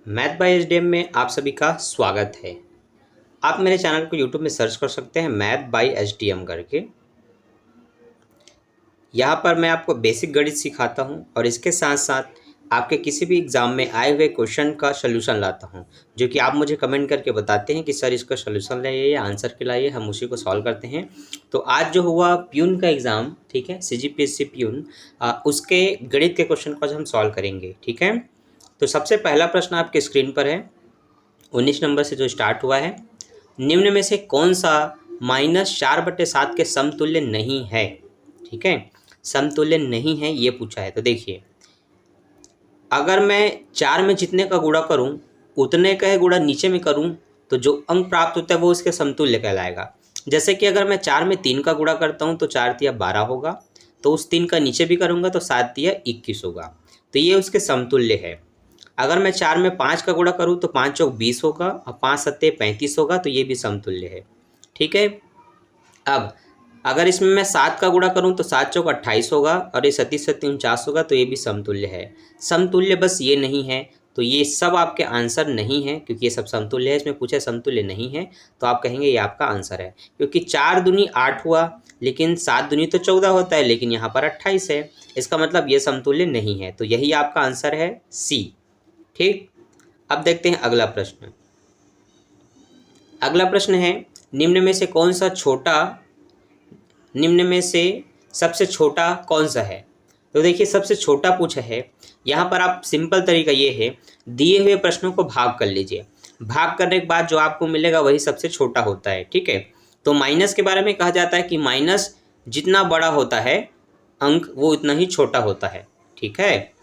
Math bye HDM में आप सभी का स्वागत है। आप मेरे चैनल को यूट्यूब में सर्च कर सकते हैं मैथ बाय एचडीएम करके। यहाँ पर मैं आपको बेसिक गणित सिखाता हूँ और इसके साथ साथ आपके किसी भी एग्ज़ाम में आए हुए क्वेश्चन का सलूशन लाता हूँ, जो कि आप मुझे कमेंट करके बताते हैं कि सर इसका सलूशन लाइए या आंसर के लाइए, हम उसी को सॉल्व करते हैं। तो आज जो हुआ प्यून का एग्ज़ाम, ठीक है, सीजीपीएससी प्यून, उसके गणित के क्वेश्चन को आज हम सॉल्व करेंगे। ठीक है, तो सबसे पहला प्रश्न आपके स्क्रीन पर है 19 नंबर से जो स्टार्ट हुआ है। निम्न में से कौन सा -4/7 के समतुल्य नहीं है? ठीक है, समतुल्य नहीं है ये पूछा है। तो देखिए, अगर मैं 4 में जितने का गुणा करूं उतने का ही गुणा नीचे में करूं तो जो अंक प्राप्त होता है वो उसके समतुल्य कहलाएगा। जैसे कि अगर मैं 4 में 3 का गुणा करता हूं तो 4 तिया 12 होगा, तो उस 3 का नीचे भी करूंगा तो 7 तिया 21 होगा, तो ये उसके समतुल्य है। अगर मैं 4 में 5 का गुणा करूँ तो 5 चौक 20 होगा और 5 सत्ते 35 होगा, तो ये भी समतुल्य है। ठीक है, अब अगर इसमें मैं 7 का गुणा करूँ तो 7 चौक 28 होगा और ये 37 सत्ते 49 होगा, तो ये भी समतुल्य है। समतुल्य बस ये नहीं है, तो ये सब आपके आंसर नहीं है, क्योंकि ये सब समतुल्य है। इसमें पूछे समतुल्य नहीं है तो आप कहेंगे ये आपका आंसर है, क्योंकि 4 दूनी 8 हुआ, लेकिन 7 दूनी तो 14 होता है, लेकिन यहाँ पर 28 है। इसका मतलब ये समतुल्य नहीं है, तो यही आपका आंसर है सी। ठीक, अब देखते हैं अगला प्रश्न। अगला प्रश्न है, निम्न में से कौन सा छोटा निम्न में से सबसे छोटा कौन सा है? तो देखिए, सबसे छोटा पूछा है। यहाँ पर आप सिंपल तरीका ये है, दिए हुए प्रश्नों को भाग कर लीजिए। भाग करने के बाद जो आपको मिलेगा वही सबसे छोटा होता है। ठीक है, तो माइनस के बारे में कहा जाता है कि माइनस जितना बड़ा होता है अंक वो उतना ही छोटा होता है। ठीक है,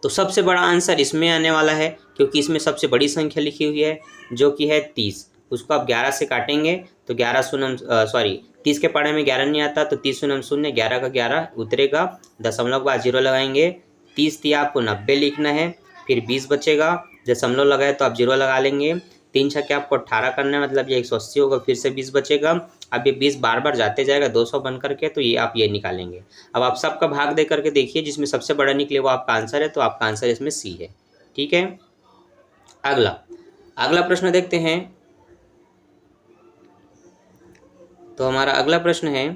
तो सबसे बड़ा आंसर इसमें आने वाला है, क्योंकि इसमें सबसे बड़ी संख्या लिखी हुई है जो कि है 30। उसको आप 11 से काटेंगे तो 11 शून्य 30 के पढ़े में 11 नहीं आता, तो 30 शून्य शून्य, 11 का 11 उतरेगा, दशमलव के बाद 0 लगाएंगे। 30 दिया आपको 90 लिखना है, फिर 20 बचेगा, दशमलव लगाए तो आप 0 लगा लेंगे। 3 छक्के आपको 18 करना है, मतलब ये 180 होगा, फिर से 20 बचेगा। अब ये 20 बार बार जाते जाएगा 200 बन करके, तो ये आप ये निकालेंगे। अब आप सबका भाग दे करके देखिए, जिसमें सबसे बड़ा निकले वो आपका आंसर है, तो आपका आंसर इसमें सी है। ठीक है, अगला अगला प्रश्न देखते हैं। तो हमारा अगला प्रश्न है,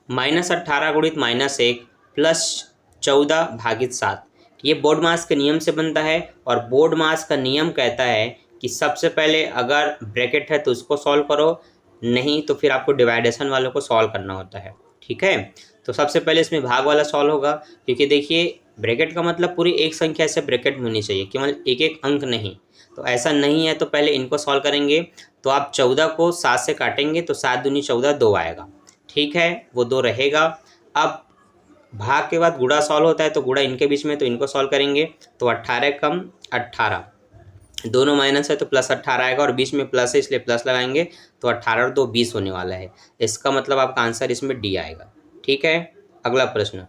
-18 गुणित -1 प्लस 14 भागित 7। ये बोर्ड मास के नियम से बनता है, और बोर्ड मास का नियम कहता है कि सबसे पहले अगर ब्रैकेट है तो उसको सॉल्व करो, नहीं तो फिर आपको डिवाइडेशन वालों को सॉल्व करना होता है। ठीक है, तो सबसे पहले इसमें भाग वाला सॉल्व होगा, क्योंकि देखिए ब्रैकेट का मतलब पूरी एक संख्या से ब्रैकेट में होनी चाहिए, केवल एक एक अंक नहीं। तो ऐसा नहीं है, तो पहले इनको सॉल्व करेंगे। तो आप 14 को 7 से काटेंगे तो 7 दूनी 14, 2 आएगा। ठीक है, वो 2 रहेगा। अब भाग के बाद गुणा सॉल्व होता है, तो गुणा इनके बीच में, तो इनको सॉल्व करेंगे तो 18 कम 18, दोनों माइनस है तो +18 आएगा, और बीच में प्लस है इसलिए प्लस लगाएंगे, तो 18 और 2 20 होने वाला है। इसका मतलब आपका आंसर इसमें डी आएगा। ठीक है, अगला प्रश्न,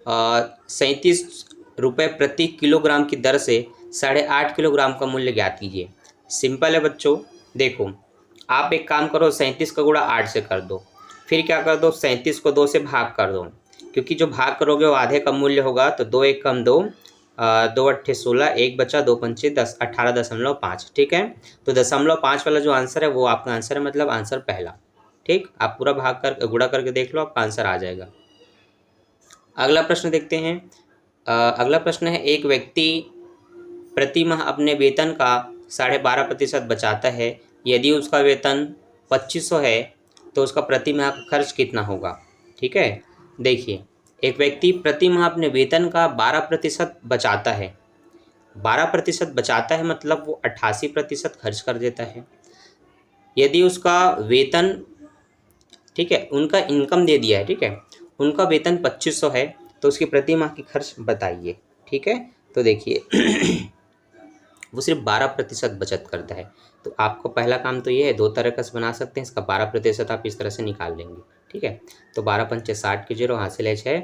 37 रुपये प्रति किलोग्राम की दर से 8.5 किलोग्राम का मूल्य ज्ञात कीजिए। सिंपल है बच्चों, देखो आप एक काम करो, 37 का गुणा 8 से कर दो, फिर क्या कर दो, 37 को 2 से भाग कर दो, क्योंकि जो भाग करोगे वो आधे का मूल्य होगा, तो 2 1 कम 2, 2 8 16, 1 बचा, 2 पंचे 10, 18.5। ठीक है, तो 0.5 वाला जो आंसर है वो आपका आंसर है, मतलब आंसर पहला। ठीक, आप पूरा भाग कर गुणा करके देख लो, आपका आंसर आ जाएगा। अगला प्रश्न देखते हैं। अगला प्रश्न है, एक व्यक्ति प्रति माह अपने वेतन का 12.5% बचाता है। यदि उसका वेतन 2500 है तो उसका प्रति माह का खर्च कितना होगा? ठीक है, देखिए, एक व्यक्ति प्रति माह अपने वेतन का 12% बचाता है। 12% बचाता है मतलब वो 88% खर्च कर देता है। यदि उसका वेतन, ठीक है, उनका इनकम दे दिया है, ठीक है, उनका वेतन 2500 है, तो उसकी प्रति माह की खर्च बताइए। ठीक है, तो देखिए वो सिर्फ 12% बचत करता है। तो आपको पहला काम तो ये है, 2 तरह का बना सकते हैं, इसका 12% आप इस तरह से निकाल लेंगे। ठीक है, तो 12 पंचे 60 के 0 हासिल है 6,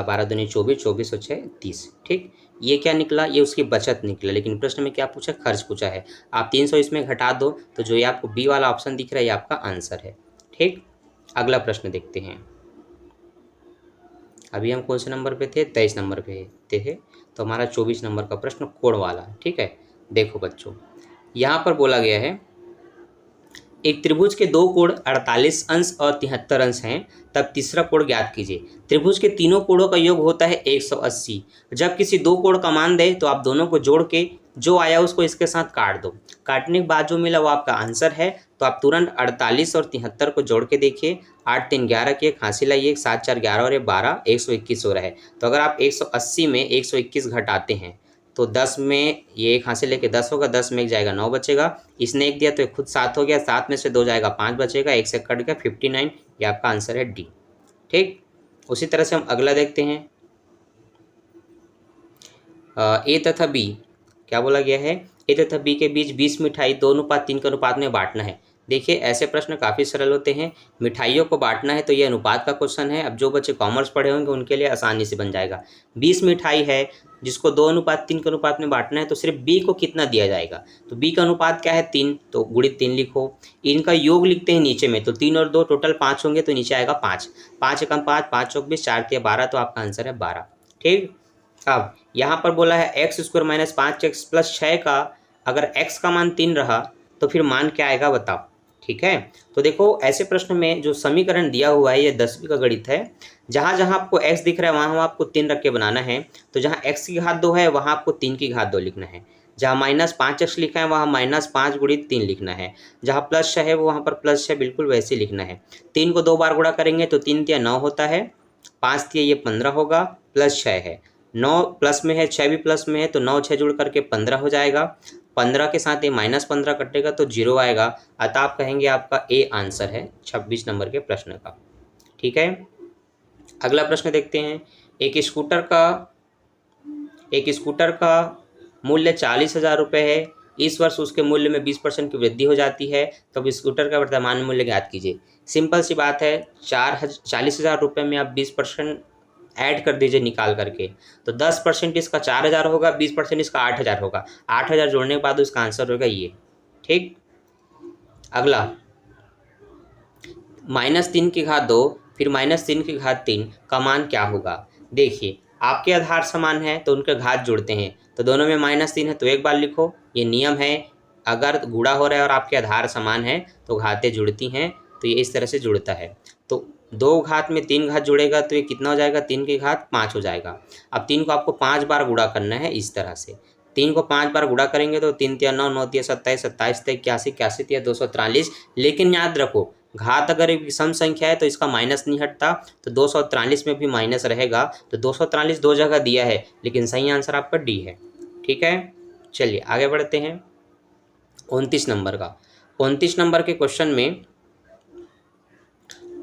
12 दूनी 24, 24 और 6 30। ठीक, ये क्या निकला, ये उसकी बचत निकला, लेकिन प्रश्न में क्या पूछा, खर्च पूछा है। आप 300 इसमें घटा दो, तो जो ये आपको बी वाला ऑप्शन दिख रहा है ये आपका आंसर है। ठीक, अगला प्रश्न देखते हैं। अभी हम कौन से नंबर पे थे? 23 नंबर पे थे। तो हमारा 24 नंबर का प्रश्न कोण वाला है। ठीक है, देखो बच्चों, यहाँ पर बोला गया है एक त्रिभुज के दो कोण 48 अंश और 73 अंश हैं, तब तीसरा कोण ज्ञात कीजिए। त्रिभुज के तीनों कोणों का योग होता है 180। जब किसी दो कोण का मान दे तो आप दोनों को जोड़ के जो आया उसको इसके साथ काट दो। काटने के बाद जो मिला वो आपका आंसर है। तो आप तुरंत 48 और 73 को जोड़ के देखिए। 8 3 11 की एक हासिल लाइए, 7 4 11 और ये 12 121 हो रहा है। तो अगर आप 180 में 121 घटाते हैं तो 10 में ये एक हासिल लेके 10 होगा, 10 में एक जाएगा 9 बचेगा। इसने एक दिया तो खुद 7 हो गया, 7 में से 2 जाएगा 5 बचेगा, एक से कट गया 59। ये आपका आंसर है डी। ठीक, उसी तरह से हम अगला देखते हैं। ए तथा बी, क्या बोला गया है? ए तथा बी के बीच 20 मिठाई 2:3 के अनुपात में बांटना है। देखिए ऐसे प्रश्न काफ़ी सरल होते हैं। मिठाइयों को बांटना है तो ये अनुपात का क्वेश्चन है। अब जो बच्चे कॉमर्स पढ़े होंगे उनके लिए आसानी से बन जाएगा। 20 मिठाई है जिसको 2:3 के अनुपात में बांटना है, तो सिर्फ बी को कितना दिया जाएगा? तो बी का अनुपात क्या है? 3, तो गुणित 3 लिखो। इनका योग लिखते हैं नीचे में, तो 3 और 2 टोटल 5 होंगे, तो नीचे आएगा 5। 5 एकम 5, 5 चौक 20, 4 तिया 12, तो आपका आंसर है 12। ठीक, अब यहाँ पर बोला है x square minus 5x plus 6 का अगर x का मान 3 रहा तो फिर मान क्या आएगा बताओ। ठीक है, तो देखो ऐसे प्रश्न में जो समीकरण दिया हुआ है ये 10वीं का गणित है। जहाँ जहाँ आपको x दिख रहा है वहाँ आपको 3 रख के बनाना है। तो जहाँ x की घात 2 है वहाँ आपको 3 की घात 2 लिखना है। जहाँ माइनस 5x लिखा है वहाँ -5 गुणित 3 लिखना है। जहाँ प्लस 6 है वो वहाँ पर प्लस 6 बिल्कुल वैसे लिखना है। 3 को 2 बार गुणा करेंगे तो 3 तिया 9 होता है, 5 तिया ये 15 होगा, प्लस 6 है, 9 प्लस में है, 6 भी प्लस में है, तो 9 6 जुड़ करके 15 हो जाएगा। 15 के साथ ये -15 कटेगा तो 0 आएगा। अतः आप कहेंगे आपका ए आंसर है 26 नंबर के प्रश्न का। ठीक है, अगला प्रश्न देखते हैं। एक स्कूटर का मूल्य 40,000 रुपये है। इस वर्ष उसके मूल्य में 20% की वृद्धि हो जाती है, तब स्कूटर का वर्तमान मूल्य ज्ञात कीजिए। सिंपल सी बात है, 40,000 रुपये में आप 20% ऐड कर दीजिए निकाल करके, तो 10% इसका 4,000 होगा, 20% इसका 8,000 होगा। 8,000 जोड़ने के बाद उसका आंसर होगा ये। ठीक, अगला -3 की घात 2 फिर -3 की घात 3 का मान क्या होगा? देखिए आपके आधार समान है तो उनके घात जुड़ते हैं, तो दोनों में -3 है तो एक बार लिखो, ये नियम है। अगर गुणा हो रहा है और आपके आधार समान है तो घातें जुड़ती हैं, तो ये इस तरह से जुड़ता है। तो 2 घात में 3 घात जुड़ेगा तो ये कितना हो जाएगा? 3 की घात 5 हो जाएगा। अब 3 को आपको 5 बार गुणा करना है इस तरह से। 3 को 5 बार गुणा करेंगे तो 3 तिया 9, 9 तिया 27, 27 तिया 81, 81 तिया 243। लेकिन याद रखो घात अगर एक विषम संख्या है तो इसका माइनस नहीं हटता, तो 243 में भी माइनस रहेगा। तो 243 दो जगह दिया है, लेकिन सही आंसर आपका डी है। ठीक है, चलिए आगे बढ़ते हैं। 29 नंबर का 29 नंबर के क्वेश्चन में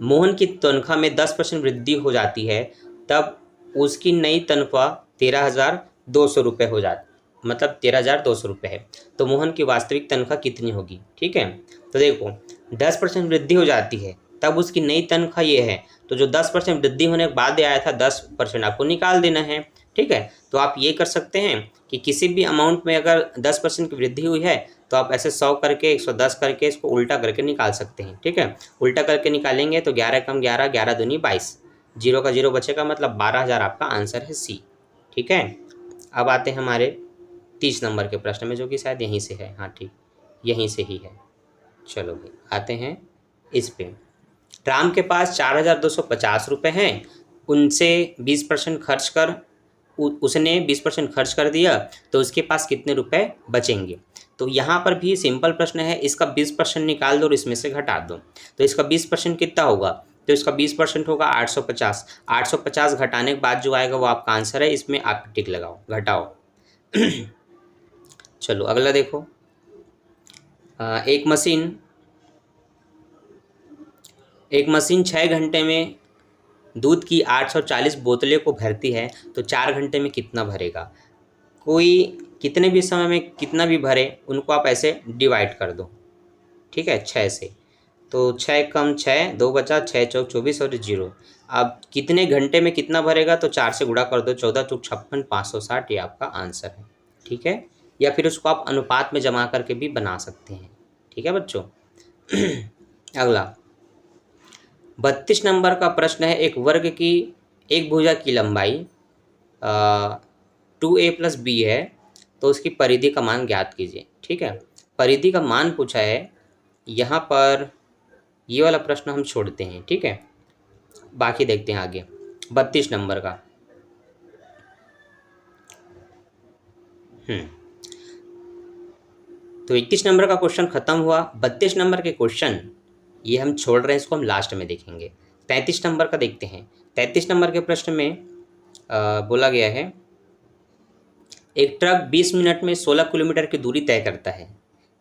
मोहन की तनख्वाह में 10% वृद्धि हो जाती है, तब उसकी नई तनख्वाह 13,200 रुपये हो जाती, मतलब 13,200 रुपये है। तो मोहन की वास्तविक तनख्वाह कितनी होगी? ठीक है, तो देखो 10% वृद्धि हो जाती है तब उसकी नई तनख्वाह ये है, तो जो 10% वृद्धि होने के बाद आया था 10% आपको निकाल देना है। ठीक है, तो आप ये कर सकते हैं कि किसी भी अमाउंट में अगर 10% की वृद्धि हुई है तो आप ऐसे 100 करके 110 करके इसको उल्टा करके निकाल सकते हैं। ठीक है, उल्टा करके निकालेंगे तो 11 कम 11, 11 दूनी 22, 0 का 0 बचेगा, मतलब 12,000 आपका आंसर है सी। ठीक है, अब आते हैं हमारे 30 नंबर के प्रश्न में, जो कि शायद यहीं से है। हाँ ठीक, यहीं से ही है। चलो भाई आते हैं इस पे। राम के पास 4,250 रुपये हैं, उनसे 20% खर्च कर उसने 20% खर्च कर दिया, तो उसके पास कितने रुपए बचेंगे? तो यहाँ पर भी सिंपल प्रश्न है, इसका 20% निकाल दो और इसमें से घटा दो। तो इसका 20% कितना होगा? तो इसका 20% होगा 850। 850 घटाने के बाद जो आएगा वो आपका आंसर है, इसमें आप टिक लगाओ, घटाओ। चलो अगला देखो। एक मशीन 6 घंटे में दूध की 840 बोतलें को भरती है, तो 4 घंटे में कितना भरेगा? कोई कितने भी समय में कितना भी भरे, उनको आप ऐसे डिवाइड कर दो। ठीक है, 6 से, तो 6 कम 6, 2 बचा, 6 चौक 24 और 0। अब कितने घंटे में कितना भरेगा, तो 4 से गुणा कर दो, 14 चौक 56, 560, ये आपका आंसर है। ठीक है, या फिर उसको आप अनुपात में जमा करके भी बना सकते हैं। ठीक है बच्चों। अगला 32 नंबर का प्रश्न है। एक वर्ग की एक भुजा की लंबाई 2a+b है, तो उसकी परिधि का मान ज्ञात कीजिए। ठीक है, परिधि का मान पूछा है। यहाँ पर ये वाला प्रश्न हम छोड़ते हैं। ठीक है, बाकी देखते हैं आगे 32 नंबर का। तो 21 नंबर का क्वेश्चन खत्म हुआ। 32 नंबर के क्वेश्चन ये हम छोड़ रहे हैं, इसको हम लास्ट में देखेंगे। 33 नंबर का देखते हैं। 33 नंबर के प्रश्न में बोला गया है, एक ट्रक 20 मिनट में 16 किलोमीटर की दूरी तय करता है।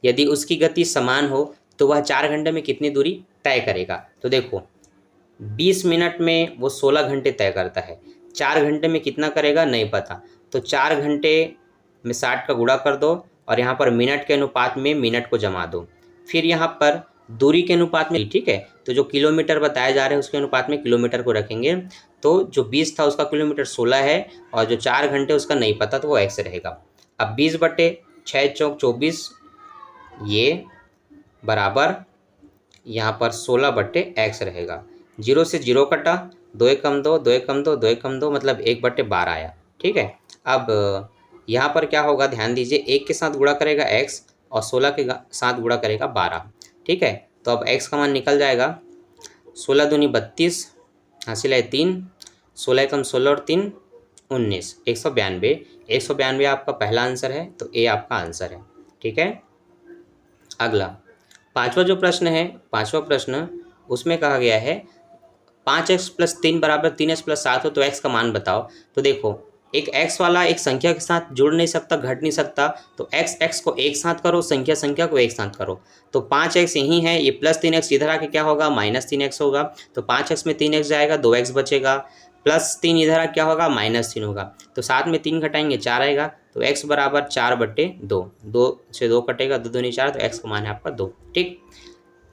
यदि उसकी गति समान हो तो वह 4 घंटे में कितनी दूरी तय करेगा। तो देखो 20 मिनट में वो 16 घंटे तय करता है, 4 घंटे में कितना करेगा नहीं पता। तो 4 घंटे में 60 का गुणा कर दो और यहाँ पर मिनट के अनुपात में मिनट को जमा दो, फिर यहाँ पर दूरी के अनुपात में। ठीक है, तो जो किलोमीटर बताए जा रहे हैं उसके अनुपात में किलोमीटर को रखेंगे। तो जो 20 था उसका किलोमीटर 16 है और जो 4 घंटे उसका नहीं पता, तो वो x रहेगा। अब 20/6 चौक 24 ये बराबर यहाँ पर 16/x रहेगा। 0 से 0 कटा, 2 एक कम 2, 2 एक कम 2, 2 एक कम 2, मतलब 1/12 आया। ठीक है, अब यहाँ पर क्या होगा ध्यान दीजिए, 1 के साथ गुणा करेगा x और 16 के साथ गुणा करेगा 12। ठीक है, तो अब x का मान निकल जाएगा 16 दूनी 32, हासिल है 3, 16 एकम 16 और 3 19, 192। 192 आपका पहला आंसर है, तो ए आपका आंसर है। ठीक है, अगला पांचवा जो प्रश्न है, पांचवा प्रश्न उसमें कहा गया है 5x+3 बराबर 3x+7 हो तो x का मान बताओ। तो देखो एक x वाला एक संख्या के साथ जुड़ नहीं सकता, घट नहीं सकता, तो x को एक साथ करो, संख्या को एक साथ करो। तो 5x यही है, ये +3x इधर आके क्या होगा -3x होगा। तो 5x में 3x जाएगा, 2x बचेगा, +3 इधर आ क्या होगा -3 होगा। तो 7 में 3 घटाएंगे 4 आएगा, तो x बराबर 4/2, 2 से 2 कटेगा, 2 दूनी 4, तो x का मान है आपका 2। ठीक,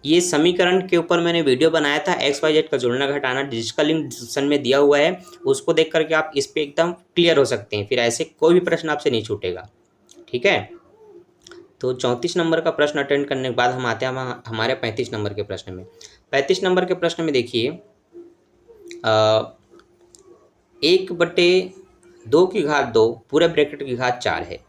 ये समीकरण के ऊपर मैंने वीडियो बनाया था, XYZ का जोड़ना घटाना, जिसका लिंक डिस्क्रिप्शन में दिया हुआ है, उसको देख करके आप इस पे एकदम क्लियर हो सकते हैं, फिर ऐसे कोई भी प्रश्न आपसे नहीं छूटेगा। ठीक है, तो 34 नंबर का प्रश्न अटेंड करने के बाद हम आते हैं हमारे 35 नंबर के प्रश्न में। 35 नंबर के प्रश्न में देखिए 1/2 की घात 2 पूरे ब्रैकेट की घात 4 है।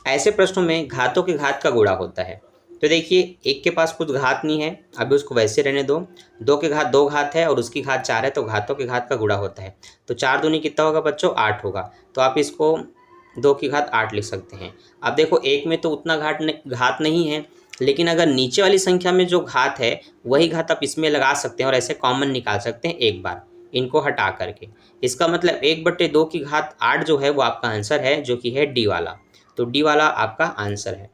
ऐसे प्रश्नों में घातों की घात का गुणा होता है। तो देखिए एक के पास कुछ घात नहीं है, अभी उसको वैसे रहने दो। 2 की घात 2 घात है और उसकी घात 4 है, तो घातों की घात का गुणा होता है। तो 4 दूनी कितना होगा बच्चों 8 होगा, तो आप इसको 2 की घात 8 लिख सकते हैं। अब देखो एक में तो उतना घात नहीं है, लेकिन अगर नीचे वाली संख्या में जो घात है वही घात आप इसमें लगा सकते हैं और ऐसे कॉमन निकाल सकते हैं एक बार इनको हटा करके। इसका मतलब 1/2 की घात 8 जो है वो आपका आंसर है, जो कि है डी वाला। तो डी वाला आपका आंसर है।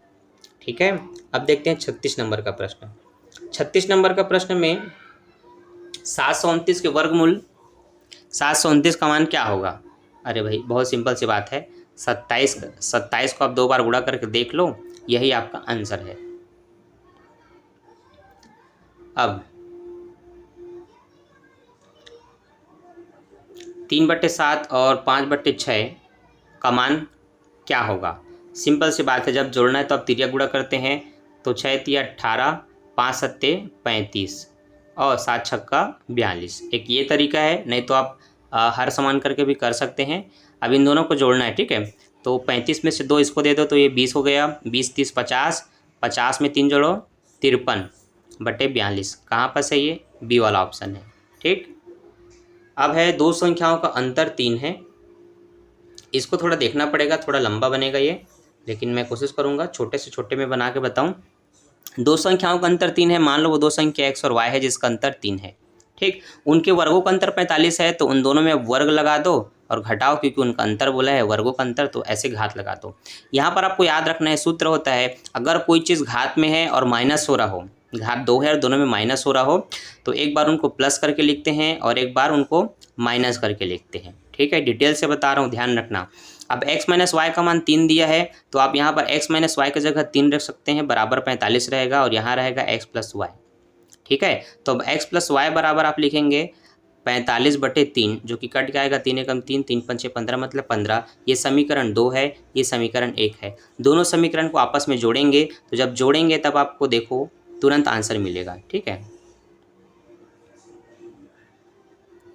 ठीक है, अब देखते हैं 36 नंबर का प्रश्न। 36 नंबर का प्रश्न में 729 के वर्गमूल 729 का मान क्या होगा। अरे भाई बहुत सिंपल सी बात है, 27 को आप 2 बार गुणा करके देख लो, यही आपका आंसर है। अब 3/7 और 5/6 का मान क्या होगा। सिंपल सी बात है, जब जोड़ना है तो आप तिरिया गुणा करते हैं, तो 6 तिया 18, 5 सत्ते 35 और 7 छक्का 42। एक ये तरीका है, नहीं तो आप हर समान करके भी कर सकते हैं। अब इन दोनों को जोड़ना है। ठीक है, तो 35 में से 2 इसको दे दो तो ये 20 हो गया, 20 30 50, 50 में 3 जोड़ो 53/42। कहाँ पर सही है, बी वाला ऑप्शन है। ठीक, अब है दो संख्याओं का अंतर 3 है। इसको थोड़ा देखना पड़ेगा, थोड़ा लंबा बनेगा ये, लेकिन मैं कोशिश करूँगा छोटे से छोटे में बना के बताऊँ। दो संख्याओं का अंतर 3 है, मान लो वो दो संख्या x और y है जिसका अंतर 3 है। ठीक, उनके वर्गों का अंतर 45 है, तो उन दोनों में वर्ग लगा दो और घटाओ, क्योंकि उनका अंतर बोला है वर्गों का अंतर, तो ऐसे घात लगा दो। यहाँ पर आपको याद रखना है, सूत्र होता है अगर कोई चीज़ घात में है और माइनस हो रहा हो, घात 2 है और दोनों में माइनस हो रहा हो, तो एक बार उनको प्लस करके लिखते हैं और एक बार उनको माइनस करके लिखते हैं। ठीक है, डिटेल से बता रहा हूँ, ध्यान रखना। अब x माइनस वाई का मान 3 दिया है, तो आप यहाँ पर x माइनस वाई की जगह 3 रख सकते हैं, बराबर 45 रहेगा और यहाँ रहेगा x प्लस वाई। ठीक है, तो अब x प्लस वाई बराबर आप लिखेंगे 45/3, जो कि कट के आएगा 3 एकम 3, 3 पंचे 15, मतलब 15। ये समीकरण 2 है, ये समीकरण 1 है। दोनों समीकरण को आपस में जोड़ेंगे, तो जब जोड़ेंगे तब आपको देखो तुरंत आंसर मिलेगा। ठीक है,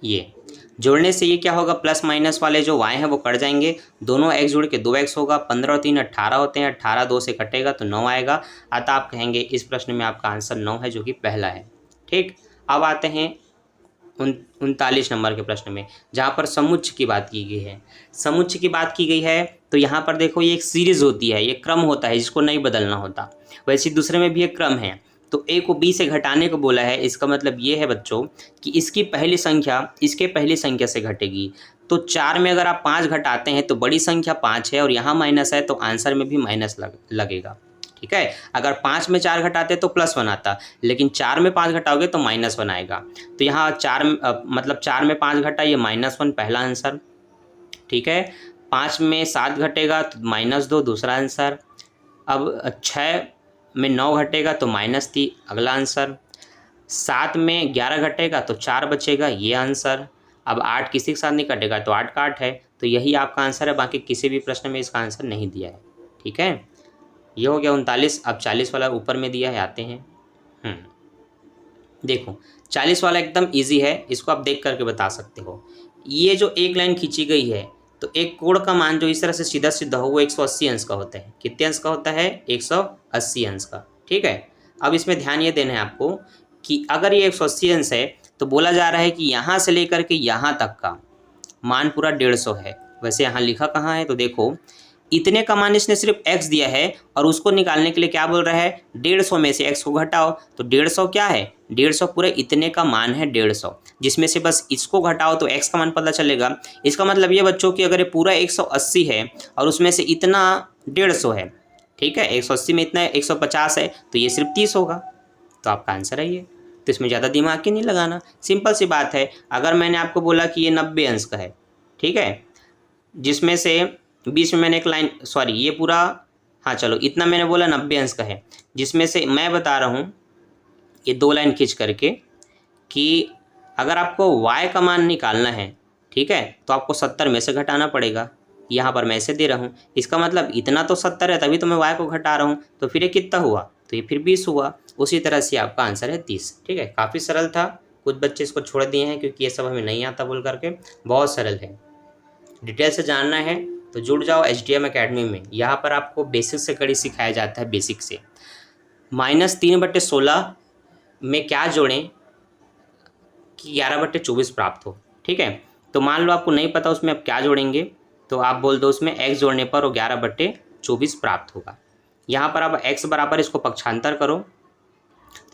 ये जोड़ने से ये क्या होगा, प्लस माइनस वाले जो y हैं वो कट जाएंगे, दोनों x जुड़ के 2x होगा, 15 और 3 18 होते हैं, 18 2 से कटेगा तो 9 आएगा। अतः आप कहेंगे इस प्रश्न में आपका आंसर 9 है, जो कि पहला है। ठीक, अब आते हैं 39 नंबर के प्रश्न में, जहाँ पर समुच्चय की बात की गई है। समुच्चय की बात की गई है तो यहाँ पर देखो ये एक सीरीज होती है, ये क्रम होता है जिसको नहीं बदलना होता। वैसे दूसरे में भी एक क्रम है, तो a को b से घटाने को बोला है, इसका मतलब ये है बच्चों कि इसकी पहली संख्या इसके पहली संख्या से घटेगी। तो 4 में अगर आप 5 घटाते हैं तो बड़ी संख्या 5 है और यहाँ माइनस है, तो आंसर में भी माइनस लगेगा। ठीक है, अगर 5 में 4 घटाते तो +1 आता, लेकिन 4 में 5 घटाओगे तो -1 आएगा। तो यहाँ 4 मतलब 4 में 5 घटा, ये -1 पहला आंसर। ठीक है, 5 में 7 घटेगा तो -2 दूसरा आंसर। अब 6 में 9 घटेगा तो -3 अगला आंसर। 7 में 11 घटेगा तो 4 बचेगा, ये आंसर। अब 8 किसी के साथ नहीं कटेगा तो 8 का 8 है, तो यही आपका आंसर है। बाकी किसी भी प्रश्न में इसका आंसर नहीं दिया है। ठीक है, ये हो गया 39। अब 40 वाला ऊपर में दिया है, आते हैं। देखो 40 वाला एकदम इजी है, इसको आप देख करके बता सकते हो। ये जो एक लाइन खींची गई है, तो एक कोण का मान जो इस तरह से सीधा सीधा हो वो 180 अंश का होता है। कितने अंश का होता है? 180 अंश का। ठीक है, अब इसमें ध्यान ये देना है आपको कि अगर ये 180 अंश है तो बोला जा रहा है कि यहाँ से लेकर के यहाँ तक का मान पूरा 150 है। वैसे यहाँ लिखा कहाँ है, तो देखो इतने का मान इसने सिर्फ x दिया है और उसको निकालने के लिए क्या बोल रहा है, 150 में से x को घटाओ। तो 150 क्या है, 150 पूरे इतने का मान है 150, जिसमें से बस इसको घटाओ तो x का मान पता चलेगा। इसका मतलब ये बच्चों कि अगर ये पूरा 180 है और उसमें से इतना 150 है, ठीक है, 180 में इतना 150 है तो ये सिर्फ 30 होगा, तो आपका आंसर है ये। तो इसमें ज़्यादा दिमाग ही नहीं लगाना, सिंपल सी बात है। अगर मैंने आपको बोला कि ये 90 अंश का है, ठीक है, जिसमें से बीच में मैंने एक लाइन, सॉरी ये पूरा, हाँ चलो इतना मैंने बोला 90 अंश का है, जिसमें से मैं बता रहा हूँ ये 2 लाइन खींच करके कि अगर आपको y का मान निकालना है, ठीक है, तो आपको 70 में से घटाना पड़ेगा। यहाँ पर मैं ऐसे दे रहा हूँ, इसका मतलब इतना तो 70 है, तभी तो मैं y को घटा रहा हूँ, तो फिर ये कितना हुआ, तो ये फिर 20 हुआ। उसी तरह से आपका आंसर है 30। ठीक है, काफ़ी सरल था। कुछ बच्चे इसको छोड़ दिए हैं क्योंकि ये सब हमें नहीं आता बोल करके, बहुत सरल है। डिटेल से जानना है तो जुड़ जाओ HDM अकेडमी में। यहाँ पर आपको बेसिक से कड़ी सिखाया जाता है, बेसिक से। -3/16 में क्या जोड़ें कि 11/24 प्राप्त हो। ठीक है, तो मान लो आपको नहीं पता उसमें आप क्या जोड़ेंगे, तो आप बोल दो उसमें x जोड़ने पर वो 11/24 प्राप्त होगा। यहाँ पर आप x बराबर इसको पक्षांतर करो,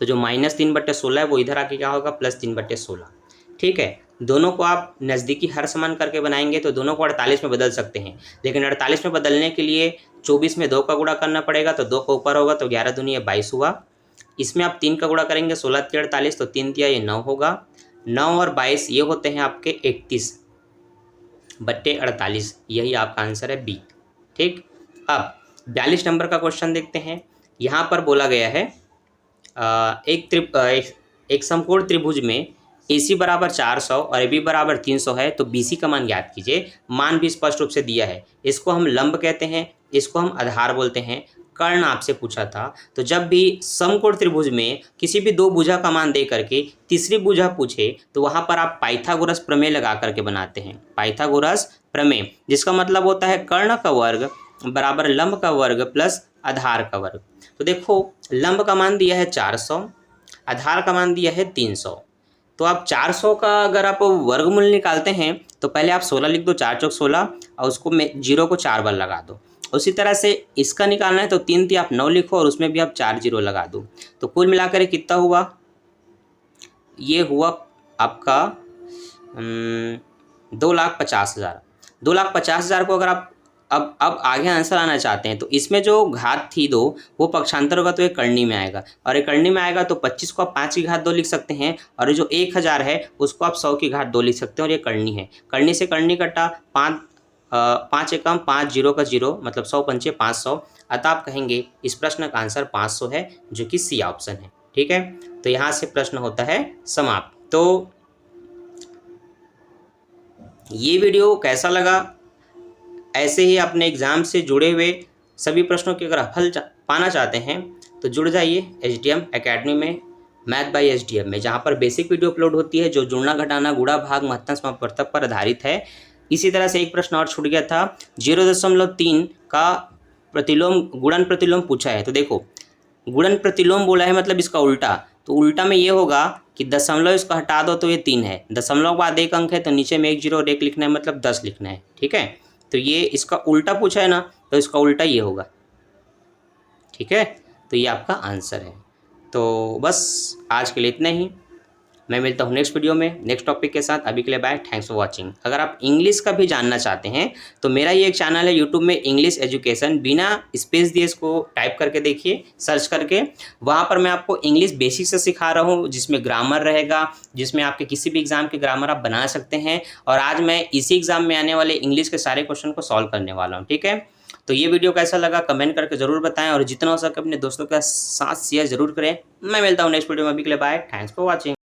तो जो -3/16 है वो इधर आके क्या होगा, +3/16। ठीक है, दोनों को आप नज़दीकी हर समान करके बनाएंगे तो दोनों को 48 में बदल सकते हैं, लेकिन 48 में बदलने के लिए 24 में 2 का गुणा करना पड़ेगा, तो 2 का ऊपर होगा तो 11 दूनी 22 हुआ। इसमें आप 3 का गुणा करेंगे, 16 × 48, तो 3 दिया ये 9 होगा। 9 और 22 ये होते हैं आपके 31/48, यही आपका आंसर है बी। ठीक, अब 42 नंबर का क्वेश्चन देखते हैं। यहाँ पर बोला गया है एक समकोण त्रिभुज में AC बराबर 400 और AB बराबर 300 है, तो BC का मान ज्ञात कीजिए। मान भी स्पष्ट रूप से दिया है। इसको हम लंब कहते हैं, इसको हम आधार बोलते हैं। कर्ण आपसे पूछा था, तो जब भी समकोण त्रिभुज में किसी भी 2 भुजा का मान दे करके तीसरी भुजा पूछे तो वहाँ पर आप पाइथागोरस प्रमेय लगा करके बनाते हैं। पाइथागोरस प्रमेय, जिसका मतलब होता है कर्ण का वर्ग बराबर लंब का वर्ग प्लस आधार का वर्ग। तो देखो लंब का मान दिया है 400, आधार का मान दिया है 300। तो आप 400 का अगर आप वर्गमूल निकालते हैं तो पहले आप 16 लिख दो, 4 चौक 16, और उसको 0 को 4 बार लगा दो। उसी तरह से इसका निकालना है तो 3 3 आप 9 लिखो और उसमें भी आप 4 0 लगा दो। तो कुल मिलाकर कितना हुआ, ये हुआ आपका 2,50,000। 2,50,000 को अगर आप अब आगे आंसर आना चाहते हैं तो इसमें जो घात थी 2 वो पक्षांतर होगा तो ये करनी में आएगा, और ये करनी में आएगा तो 25 को आप 5 की घात 2 लिख सकते हैं, और ये जो 1000 है उसको आप 100 की घात 2 लिख सकते हैं, और ये करनी है। करनी से करनी कटा, 5 एकम 5 0 का 0 मतलब 100 पंचे 500। अतः आप कहेंगे इस प्रश्न का आंसर 500 है, जो कि सी ऑप्शन है। ठीक है, तो यहाँ से प्रश्न होता है समाप्त। तो ये वीडियो कैसा लगा, ऐसे ही अपने एग्ज़ाम से जुड़े हुए सभी प्रश्नों के अगर हल पाना चाहते हैं तो जुड़ जाइए HDM अकेडमी में। मैथ बाय एसडीएम में, जहाँ पर बेसिक वीडियो अपलोड होती है जो जुड़ना घटाना गुणा भाग महत्तम समापवर्तक पर आधारित है। इसी तरह से एक प्रश्न और छूट गया था, 0.3 का प्रतिलोम गुणन प्रतिलोम पूछा है। तो देखो गुणन प्रतिलोम बोला है मतलब इसका उल्टा, तो उल्टा में ये होगा कि दशमलव इसका हटा दो तो ये 3 है, दशमलव के बाद एक अंक है तो नीचे में 1 0 और 1 लिखना है मतलब 10 लिखना है। ठीक है, तो ये इसका उल्टा पूछा है ना, तो इसका उल्टा ये होगा। ठीक है, तो ये आपका आंसर है। तो बस आज के लिए इतना ही, मैं मिलता हूँ नेक्स्ट वीडियो में नेक्स्ट टॉपिक के साथ। अभी के लिए बाय, थैंक्स फॉर वाचिंग। अगर आप इंग्लिश का भी जानना चाहते हैं तो मेरा ये एक चैनल है यूट्यूब में, इंग्लिश एजुकेशन, बिना स्पेस दिए इसको टाइप करके देखिए, सर्च करके। वहाँ पर मैं आपको इंग्लिश बेसिक से सिखा रहा हूँ, जिसमें ग्रामर रहेगा, जिसमें आपके किसी भी एग्जाम के ग्रामर आप बना सकते हैं। और आज मैं इसी एग्जाम में आने वाले इंग्लिश के सारे क्वेश्चन को सॉल्व करने वाला हूँ। ठीक है, तो ये वीडियो कैसा लगा कमेंट करके ज़रूर बताएं, और जितना हो सके अपने दोस्तों के साथ शेयर जरूर करें। मैं मिलता हूँ नेक्स्ट वीडियो में। अभी के लिए बाय, थैंक्स फॉर वॉचिंग।